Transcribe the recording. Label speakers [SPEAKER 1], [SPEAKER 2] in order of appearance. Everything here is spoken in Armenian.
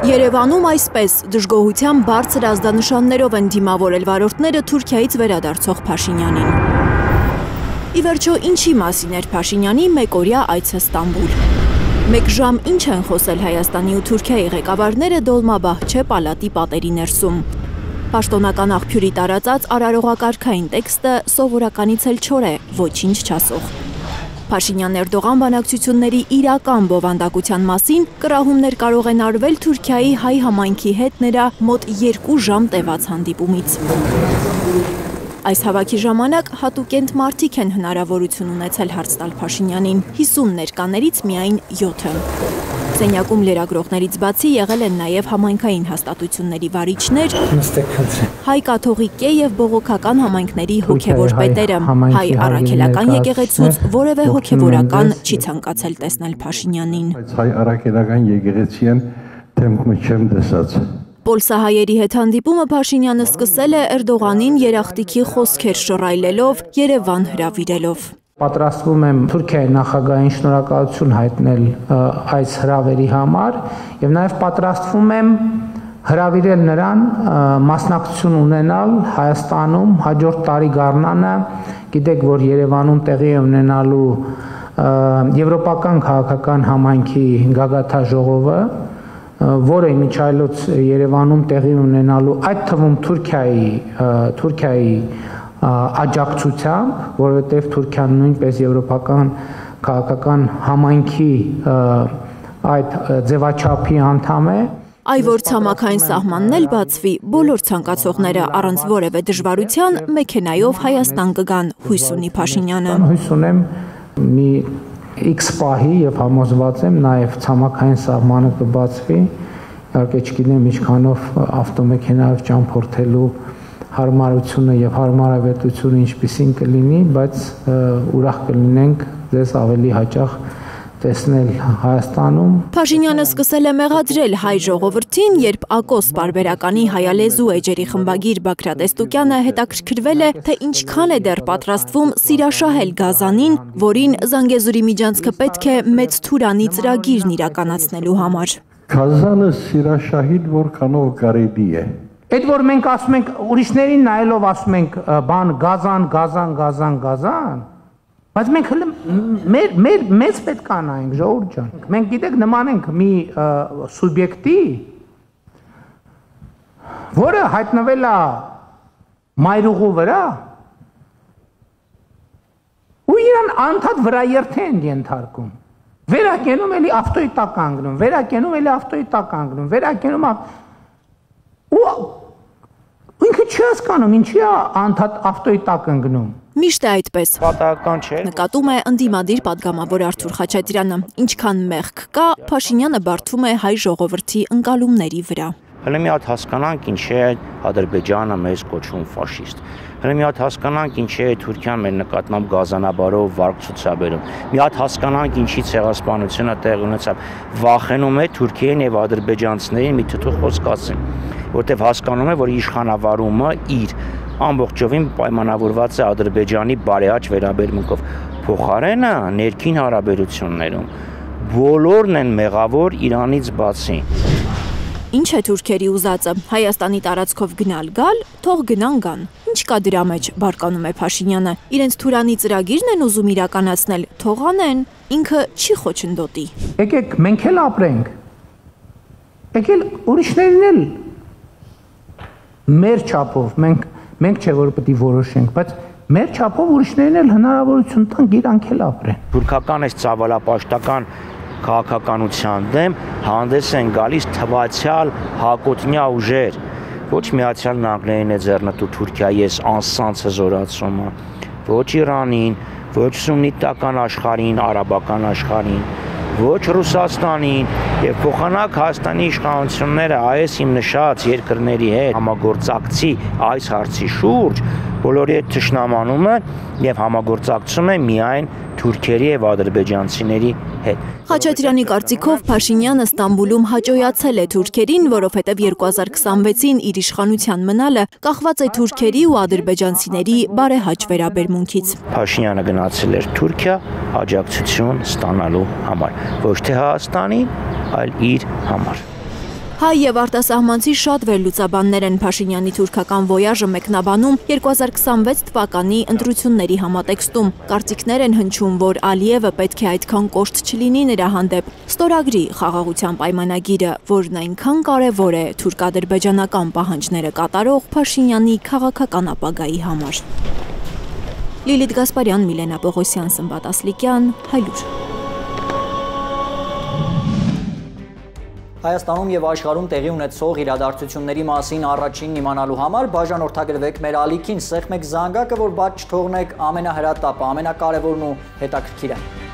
[SPEAKER 1] Երևանում այսպես դժգոհության բարձր ազդանշաններով են դիմավորել վարորդները Թուրքիայից վերադարձող Փաշինյանին։ Ի վերջո, ինչի մասին էր Փաշինյանի մեկօրյա այցը Ստամբուլ։ Մեկ ժամ ինչ են խոսել Հայաստանի ու Թուրքիայի ղեկավարները Դոլմաբահչե պալատի պատերի ներսում։ Պաշտոնական աղբյուրի տարածած արարողակարգային տեքստը սովորականից էլ չոր է, ոչինչ չասող։ Փաշինյան-Էրդողան բանակցությունների իրական բովանդակության մասին կռահումներ կարող են արվել Թուրքիայի հայ համայնքի հետ նրա մոտ 2 ժամ տևած հանդիպումից։ Այս հավաքի ժամանակ հատուկենտ մարդիկ են հնարավորություն ունեցել հարց տալ Փաշինյանին, 50 ներկաներից միայն 7-ը։ Սենյակում լրագրողներից բացի եղել են նաև համայնքային հաստատությունների վարիչներ, հայ կաթողիկե եւ բողոքական համայնքների հոգեվոր պետերը, հայ առաքելական եկեղեցուց որևէ հոգեվորական չի ցանկացել տեսնել Փաշինյանին։
[SPEAKER 2] Հայ առաքելական եկեղեցին դեմքը չեմ տեսած։
[SPEAKER 1] Պոլսահայերի հետ հանդիպումը Փաշինյանը սկսել է Էրդողանին երախտիքի խոսքեր շռայլելով, Երևան հրավիրելով։
[SPEAKER 3] Պատրաստվում եմ Թուրքիայի նախագահային շնորհակալություն հայտնել այս հրավերի համար եւ նաեւ պատրաստվում եմ հրավիրել նրան մասնակցություն ունենալ Հայաստանում հաջորդ տարի գարնանը, գիտեք, որ Երևանում տեղի է ունենալու եվրոպական քաղաքական համայնքի գագաթաժողովը, որը միջայլոց Երևանում տեղի ունենալու այդ թվում Թուրքիայի աջակցությամբ, որովհետև Թուրքիան նույնպես եվրոպական քաղաքական համայնքի այդ ձևաչափի անդամ է։
[SPEAKER 1] Այ որ ցամաքային սահմանն էլ բացվի, բոլոր ցանկացողները առանց որևէ դժվարության մեքենայով Հայաստան կգան, հույս ունի Փաշինյանը։
[SPEAKER 3] Հույս ունեմ մի X պահի եւ համոզված եմ նաեւ ցամաքային սահմանը կբացվի, իհարկե չգիտեմ ինչքանով ավտոմեքենայով ճամփորդելու հարմարությունը եւ հարմարավետությունը ինչպիսին կլինի, բայց ուրախ կլինենք ձեզ ավելի հաճախ տեսնել Հայաստանում։
[SPEAKER 1] Փաշինյանը սկսել է մեղադրել հայ ժողովրդին, երբ Ակոս պարբերականի հայալեզու էջերի խմբագիր Բագրատ Էստուկյանը հետաքրքրվել է, թե ինչքան է դեռ պատրաստվում սիրաշահել Գազանին, որին Զանգեզուրի միջանցքը պետք է մեծ Թուրանի ծրագիրն իրականացնելու համար։
[SPEAKER 2] Գազանը սիրաշահիլ որքանով կարելի է։
[SPEAKER 3] Այդ որ մենք ասում ենք ուրիշներին նայելով ասում ենք բան Գազան, բայց մենք մեզ պետք է նայենք, ժողովուրդ ջան։ Մենք գիտեք նման ենք մի սուբյեկտի, որը հայտնվել է մայրուղու վրա, ու իրան անդադ վրա երթ են ենթարկում։ Վերակենում էլի ավտոյի տակ կանգնում, վերակենում էլի ավտոյի տակ կանգնում, վերակենում ու ինքը չի հասկանում, ինչի է անդադ ավտոյի տակ ընկնում։
[SPEAKER 1] Միշտ է այդպես։
[SPEAKER 3] Պատահական չէ։
[SPEAKER 1] Նկատում է ընդդիմադիր պատգամավոր Արթուր Խաչատրյանը, ինչքան մեղք կա, Փաշինյանը բարդվում է հայ ժողովրդի ընկալումների վրա։
[SPEAKER 4] Հələ մի հատ հասկանանք ինչ է Ադրբեջանը մեզ կոչվում ֆաշիստ։ Հələ մի հատ հասկանանք ինչ է Թուրքիան մեր նկատմամբ գազանաբարով վարկ ցուցաբերում։ Մի հատ հասկանանք ինչի ցեղասպանությունը տեղի ունեցավ։ Վախենում է Թուրքիային եւ ադրբեջանցիներին մի թթու խոսք ասեն, որտեվ հասկանում է, որ իշխանավարումը իր ամբողջովին պայմանավորված է Ադրբեջանի բարեաճ վերաբերմունքով։ Փոխարենը ներքին հարաբերություններում բոլորն են մեղավոր Իրանից բացի։
[SPEAKER 1] Ինչ է թուրքերի ուզածը, Հայաստանի տարածքով գնալ-գալ, թող գնան-գան։ Ինչ կա դրա մեջ, բարկանում է Փաշինյանը։ Իրենց Թուրանի ծրագիրն են ուզում իրականացնել, թող անեն, ինքը չի խոչընդոտի։
[SPEAKER 3] Եկեք մենք էլ ապրենք։ Եկել ուրիշներին էլ մեր չափով, մենք չէ որ պետք է որոշենք, բայց մեր չափով ուրիշներին էլ հնարավորություն տանք իրանք էլ ապրեն։
[SPEAKER 4] Թուրքական այս ցավալապաշտական քաղաքականության դեմ հանդես են գալիս թվացյալ հակոտնյա ուժեր, ոչ Միացյալ Նահանգներին է ձեռնտու Թուրքիայի այս անսանց հզորացումը, ոչ Իրանին, ոչ սուննիտական աշխարհին, արաբական աշխարհին, ոչ Ռուսաստանին եւ փոխանակ Հայաստանի իշխանությունները այս իմ նշած երկրների հետ համագործակցի այս հարցի շուրջ բոլորի հետ թշնամանում է եւ համագործակցում է միայն թուրքերի եւ ադրբեջանցիների հետ։
[SPEAKER 1] Խաչատրյանի կարծիքով Փաշինյանը Ստամբուլում հաճոյացել է թուրքերին, որովհետև 2026-ին իր իշխանության մնալը կախված է թուրքերի ու ադրբեջանցիների բարեհաճ վերաբերմունքից։
[SPEAKER 4] Փաշինյանը գնացել էր Թուրքիա աջակցություն ստանալու համար, ոչ թե Հայաստանի, այլ իր համար։
[SPEAKER 1] Հայ եւ արտասահմանցի շատ վերլուծաբաններ են Փաշինյանի թուրքական ոյաժը մեկնաբանում 2026 թվականի ընտրությունների համատեքստում։ Կարծիքներ են հնչում, որ Ալիևը պետք է այդքան կոշտ չլինի նրա հանդեպ, ստորագրի խաղաղության պայմանագիրը, որն այնքան կարևոր է թուրք-ադրբեջանական պահանջները կատարող Փաշինյանի քաղաքական ապագայի համար։ Լիլիթ Գասպարյան, Միլենա Պողոսյան, Սմբատ Ասլիկյան, Հայլուր։
[SPEAKER 5] Հայաստանում եւ աշխարհում տեղի ունեցող իրադարձությունների մասին առաջինն իմանալու համար բաժանորդագրվեք մեր ալիքին, սեղմեք զանգակը, որ բաց չթողնեք ամենահրատապը, ամենակարևորն ու հետաքրքիրը։